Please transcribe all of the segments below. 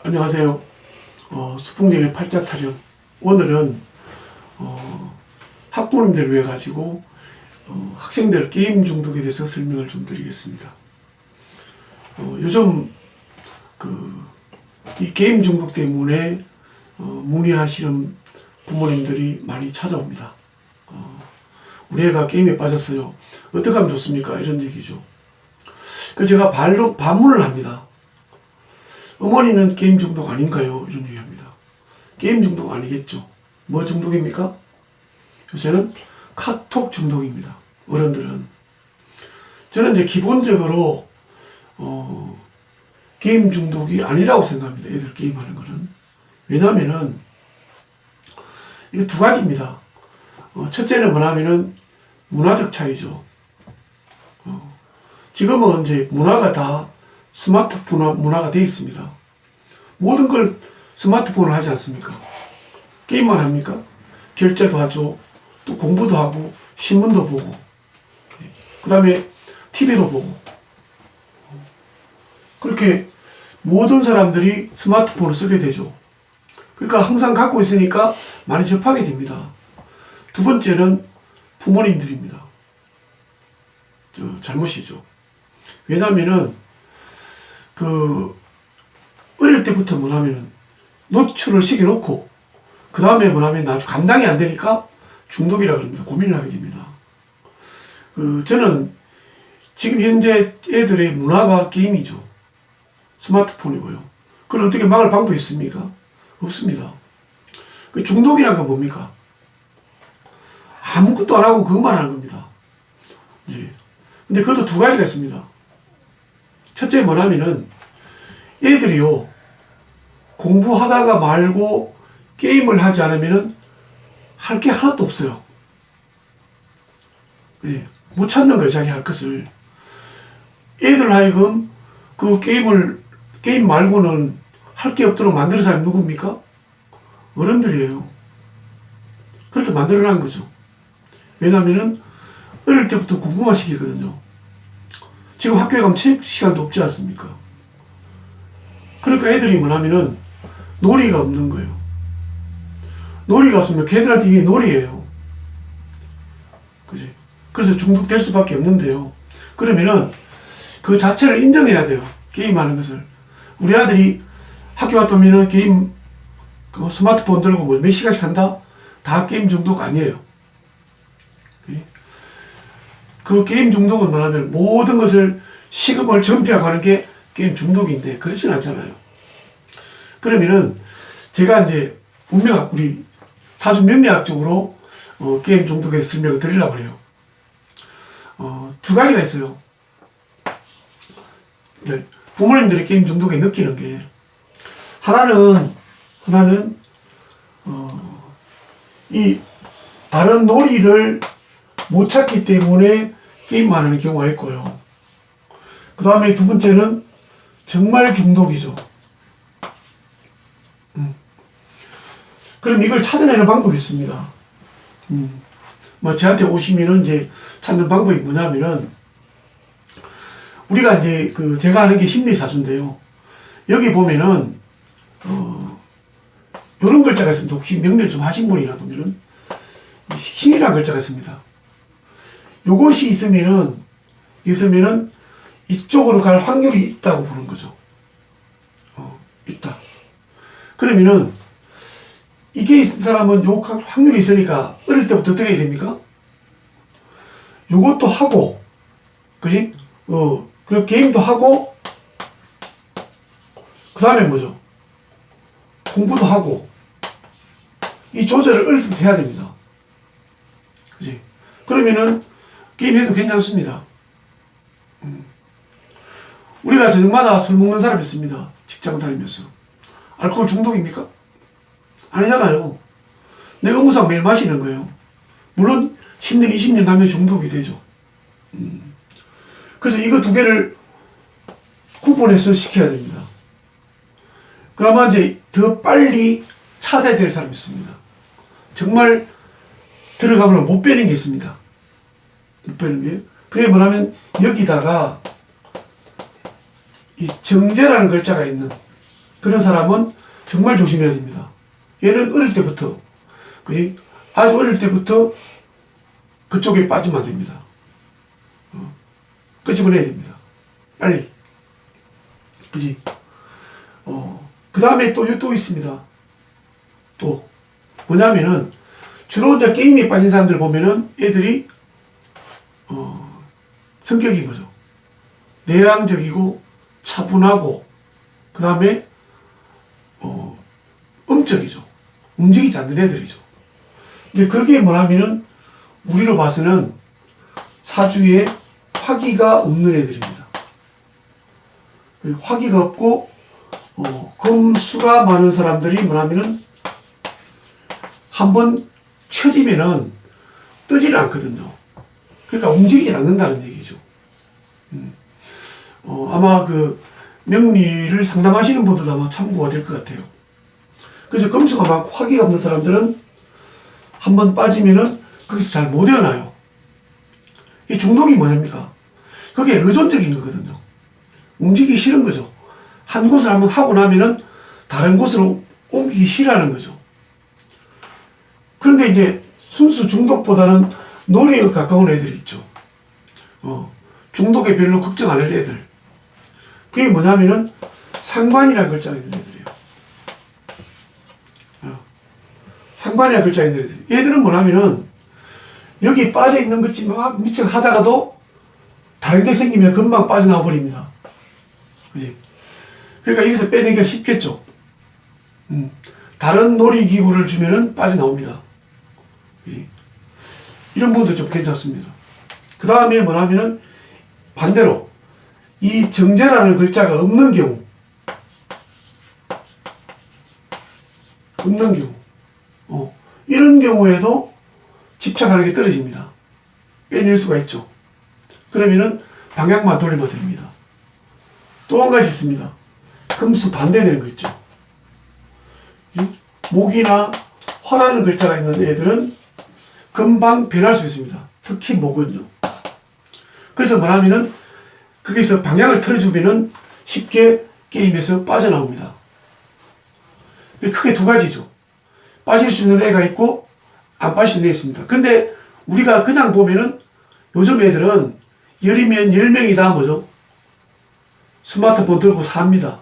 안녕하세요. 수풍령의 팔자 타령. 오늘은 학부모님들을 위해 가지고 학생들 게임 중독에 대해서 설명을 좀 드리겠습니다. 요즘 이 게임 중독 때문에 문의하시는 부모님들이 많이 찾아옵니다. 우리 애가 게임에 빠졌어요. 어떻게 하면 좋습니까? 이런 얘기죠. 그 제가 반문을 합니다. 어머니는 게임 중독 아닌가요? 이런 얘기합니다. 게임 중독 아니겠죠. 뭐 중독입니까? 요새는 카톡 중독입니다. 어른들은. 저는 이제 기본적으로 게임 중독이 아니라고 생각합니다. 애들 게임하는 거는. 왜냐하면은 이게 두 가지입니다. 첫째는 뭐냐면은 문화적 차이죠. 지금은 이제 문화가 다 스마트폰 문화가 되어 있습니다. 모든 걸 스마트폰으로 하지 않습니까? 게임만 합니까? 결제도 하죠. 또 공부도 하고 신문도 보고 그 다음에 TV도 보고 그렇게 모든 사람들이 스마트폰을 쓰게 되죠. 그러니까 항상 갖고 있으니까 많이 접하게 됩니다. 두 번째는 부모님들입니다. 잘못이죠. 왜냐하면은 어릴 때부터 뭐냐면은 노출을 시켜놓고 그 다음에 뭐냐면 나중에 감당이 안 되니까 중독이라 그럽니다. 고민을 하게 됩니다. 저는 지금 현재 애들의 문화가 게임이죠. 스마트폰이고요. 그걸 어떻게 막을 방법이 있습니까? 없습니다. 중독이란 건 뭡니까? 아무것도 안 하고 그것만 하는 겁니다. 근데 그것도 두 가지가 있습니다. 첫째 뭐냐면은 애들이요 공부하다가 말고 게임을 하지 않으면은 할 게 하나도 없어요. 못 찾는 거예요. 자기 할 것을. 애들 하여금 그 게임 말고는 할 게 없도록 만드는 사람이 누굽니까? 어른들이에요. 그렇게 만들어낸 거죠. 왜냐면은 어릴 때부터 공부만 시키거든요. 지금 학교에 가면 체육 시간도 없지 않습니까? 그러니까 애들이 뭐냐면은 놀이가 없는 거예요. 놀이가 없으면 걔들한테 이게 놀이예요. 그지? 그래서 중독될 수밖에 없는데요. 그러면은 그 자체를 인정해야 돼요. 게임하는 것을. 우리 아들이 학교 갔다 오면은 게임 스마트폰 들고 몇 시간씩 한다? 다 게임 중독 아니에요. 그 게임 중독은 뭐냐면 모든 것을 시급을 전폐하고 하는 게 게임 중독인데 그렇진 않잖아요. 그러면은 제가 이제 운명학 우리 사주 명리학적으로 게임 중독에 대해서 설명을 드리려고 해요. 두 가지가 있어요. 네, 부모님들이 게임 중독에 느끼는 게 하나는 이 다른 놀이를 못 찾기 때문에 게임만 하는 경우가 있고요. 그 다음에 두 번째는 정말 중독이죠. 그럼 이걸 찾아내는 방법이 있습니다. 뭐 저한테 오시면은 이제 찾는 방법이 뭐냐면은 우리가 이제 제가 하는 게 심리사주인데요. 여기 보면은 이런 글자가 있습니다. 혹시 명리를 좀 하신 분이나 보면은 신이라는 글자가 있습니다. 요것이 있으면은 이쪽으로 갈 확률이 있다고 보는 거죠. 있다. 그러면은 이게 있는 사람은 요 확률이 있으니까 어릴 때부터 어떻게 해야 됩니까? 요것도 하고, 그지? 그리고 게임도 하고, 그 다음에 뭐죠? 공부도 하고, 이 조절을 어릴 때부터 해야 됩니다. 그지? 그러면은 게임해도 괜찮습니다. 우리가 저녁마다 술 먹는 사람 있습니다. 직장 다니면서. 알코올 중독입니까? 아니잖아요. 내가 의무상 매일 마시는 거예요. 물론 10년, 20년 가면 중독이 되죠. 그래서 이거 두 개를 구분해서 시켜야 됩니다. 그러면 이제 더 빨리 찾아야 될 사람이 있습니다. 정말 들어가면 못 빼는 게 있습니다. 못 빼는 게. 그게 뭐냐면 여기다가 이 정제라는 글자가 있는 그런 사람은 정말 조심해야 됩니다. 얘는 어릴 때부터, 그지? 아주 어릴 때부터 그쪽에 빠지면 안 됩니다. 끄집어내야 됩니다. 빨리. 그지? 그 다음에 또 있습니다. 또, 뭐냐면은, 주로 이제 게임에 빠진 사람들 보면은 애들이, 성격이 뭐죠? 내향적이고, 차분하고, 그 다음에, 음적이죠. 움직이지 않는 애들이죠. 근데 그게 뭐냐면은, 우리로 봐서는 사주에 화기가 없는 애들입니다. 화기가 없고, 금수가 많은 사람들이 뭐냐면은, 한번 쳐지면은 뜨지를 않거든요. 그러니까 움직이지 않는다는 얘기죠. 아마 그 명리를 상담하시는 분들도 아마 참고가 될 것 같아요. 그래서 금수가 많고 화기가 없는 사람들은 한번 빠지면은 거기서 잘 못 일어나요. 이 중독이 뭐냐입니까? 그게 의존적인 거거든요. 움직이기 싫은 거죠. 한 곳을 한번 하고 나면은 다른 곳으로 옮기기 싫어하는 거죠. 그런데 이제 순수 중독보다는 놀이에 가까운 애들이 있죠. 중독에 별로 걱정 안 할 애들. 그게 뭐냐면은 상관이라는 글자가 있는 애들이에요. 상관이라는 글자가 있는 애들. 얘들은 뭐냐면은 여기 빠져 있는 것지 막 미쳐 하다가도 다른 게 생기면 금방 빠져나와 버립니다. 그지? 그러니까 여기서 빼내기가 쉽겠죠. 다른 놀이기구를 주면은 빠져나옵니다. 그지? 이런 부분도 좀 괜찮습니다. 그 다음에 뭐냐면은 반대로 이 정제라는 글자가 없는 경우, 이런 경우에도 집착하는 게 떨어집니다. 빼낼 수가 있죠. 그러면은 방향만 돌리면 됩니다. 또 한 가지 있습니다. 금수 반대되는 거 있죠. 목이나 화라는 글자가 있는 애들은 금방 변할 수 있습니다. 특히 목은요. 그래서 뭐냐면은 거기서 방향을 틀어주면은 쉽게 게임에서 빠져나옵니다. 크게 두 가지죠. 빠질 수 있는 애가 있고 안 빠질 수 있는 애가 있습니다. 근데 우리가 그냥 보면은 요즘 애들은 10이면 10명이 다 뭐죠? 스마트폰 들고 삽니다.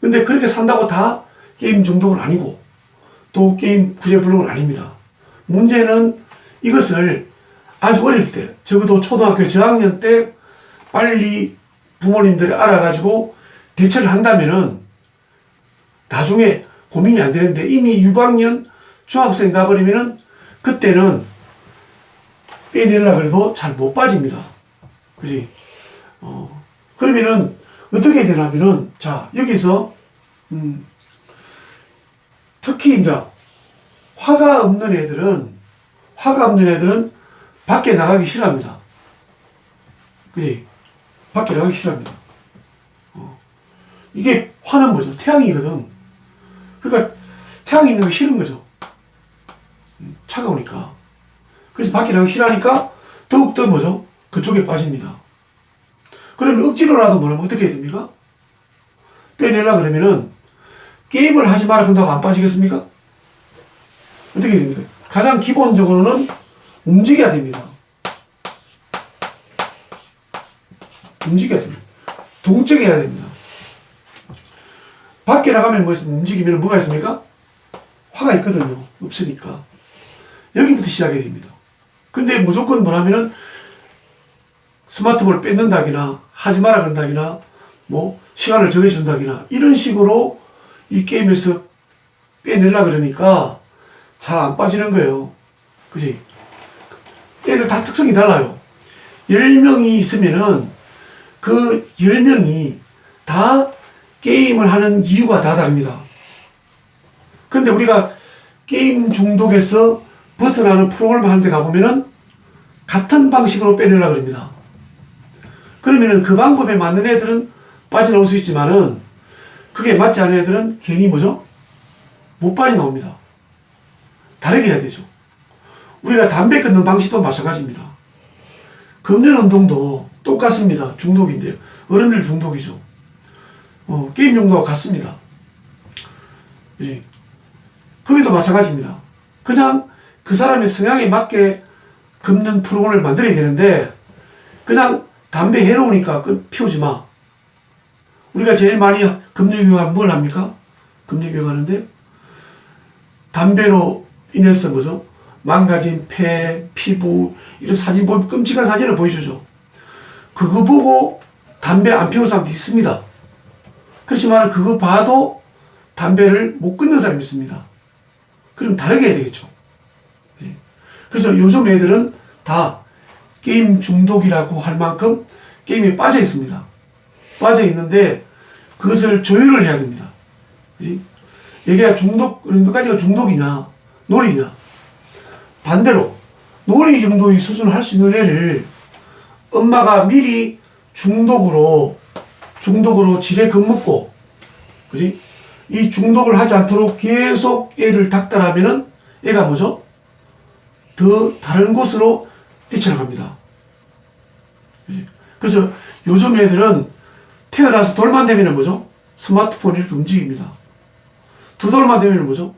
근데 그렇게 산다고 다 게임 중독은 아니고 또 게임 구제불능은 아닙니다. 문제는 이것을 아주 어릴 때, 적어도 초등학교 저학년 때 빨리 부모님들이 알아가지고 대처를 한다면은 나중에 고민이 안 되는데 이미 6학년 중학생 가버리면은 그때는 빼내려고 해도 잘 못 빠집니다. 그지? 그러면은 어떻게 되냐면은 자, 여기서 특히 이제 화가 없는 애들은 밖에 나가기 싫어합니다. 그지? 밖에 나가기 싫어합니다. 이게 화는 뭐죠? 태양이거든. 그러니까 태양이 있는 거 싫은 거죠. 차가우니까. 그래서 밖에 나가기 싫어하니까 더욱더 뭐죠? 그쪽에 빠집니다. 그러면 억지로라도 뭐라면 어떻게 해야 됩니까? 빼내려고 그러면은 게임을 하지 마라 한다고 안 빠지겠습니까? 어떻게 해야 됩니까? 가장 기본적으로는 움직여야 됩니다. 움직여야 됩니다. 동적해야 됩니다. 밖에 나가면 뭐 있습니까? 움직이면 뭐가 있습니까? 화가 있거든요. 없으니까. 여기부터 시작해야 됩니다. 근데 무조건 뭐냐면은 스마트폰을 뺏는다기나 하지 마라 그런다기나 뭐 시간을 정해준다기나 이런 식으로 이 게임에서 빼내려고 그러니까 잘 안 빠지는 거예요. 그지? 애들 다 특성이 달라요. 10명이 있으면은 그 10명이 다 게임을 하는 이유가 다 다릅니다. 그런데 우리가 게임 중독에서 벗어나는 프로그램 하는 데 가보면은 같은 방식으로 빼내려고 합니다. 그러면은 그 방법에 맞는 애들은 빠져나올 수 있지만은 그게 맞지 않은 애들은 괜히 뭐죠? 못 빠져나옵니다. 다르게 해야 되죠. 우리가 담배 끊는 방식도 마찬가지입니다. 금연 운동도 똑같습니다. 중독인데요. 어른들 중독이죠. 게임 중독과 같습니다. 그지? 거기도 마찬가지입니다. 그냥 그 사람의 성향에 맞게 금연 프로그램을 만들어야 되는데 그냥 담배 해로우니까 피우지 마. 우리가 제일 많이 금연교육하면 뭘 합니까? 금연교육 하는데 담배로 인해서 뭐죠? 망가진 폐, 피부 이런 사진 보면 끔찍한 사진을 보여주죠. 그거 보고 담배 안 피우는 사람도 있습니다. 그렇지만 그거 봐도 담배를 못 끊는 사람이 있습니다. 그럼 다르게 해야 되겠죠. 그래서 요즘 애들은 다 게임 중독이라고 할 만큼 게임에 빠져 있습니다. 빠져 있는데 그것을 조율을 해야 됩니다. 얘가 중독, 어디까지가 중독이냐, 놀이냐. 반대로 놀이 정도의 수준을 할 수 있는 애를 엄마가 미리 중독으로 지레 겁먹고, 그지? 이 중독을 하지 않도록 계속 애를 닥달하면은 애가 뭐죠? 더 다른 곳으로 뛰쳐나갑니다. 그지? 그래서 요즘 애들은 태어나서 돌만 되면은 뭐죠? 스마트폰을 이렇게 움직입니다. 두 돌만 되면은 뭐죠?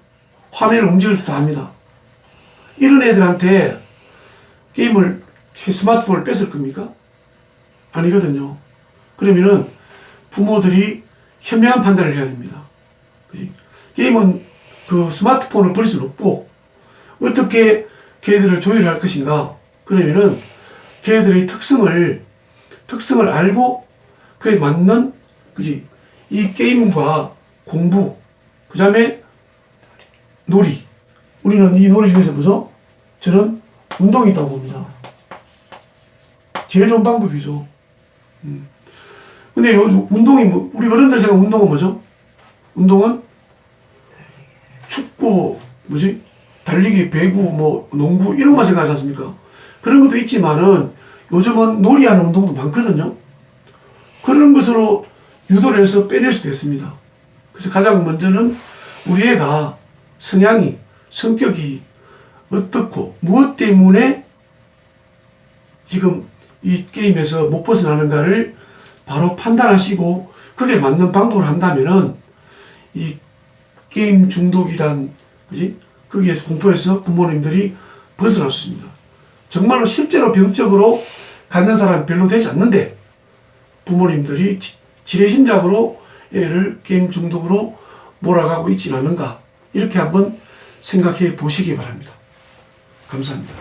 화면을 움직일 듯 합니다. 이런 애들한테 게임을, 스마트폰을 뺏을 겁니까? 아니거든요. 그러면은 부모들이 현명한 판단을 해야 됩니다. 그치? 게임은 그 스마트폰을 버릴 수는 없고 어떻게 걔들을 조율할 것인가. 그러면은 걔들의 특성을 알고 그에 맞는, 그지? 이 게임과 공부, 그 다음에 놀이. 우리는 이 놀이 중에서 뭐죠? 저는 운동이 있다고 봅니다. 제일 좋은 방법이죠. 근데 운동이 우리 어른들 생각 운동은 뭐죠? 운동은 축구, 달리기, 배구, 농구, 이런 거 생각하지 않습니까? 그런 것도 있지만은 요즘은 놀이하는 운동도 많거든요. 그런 것으로 유도를 해서 빼낼 수도 있습니다. 그래서 가장 먼저는 우리 애가 성향이, 성격이 어떻고, 무엇 때문에 지금 이 게임에서 못 벗어나는가를 바로 판단하시고, 그게 맞는 방법을 한다면은, 이 게임 중독이란, 거기에서 공포에서 부모님들이 벗어날 수 있습니다. 정말로 실제로 병적으로 갖는 사람은 별로 되지 않는데, 부모님들이 지레심작으로 애를 게임 중독으로 몰아가고 있지는 않은가, 이렇게 한번 생각해 보시기 바랍니다. 감사합니다.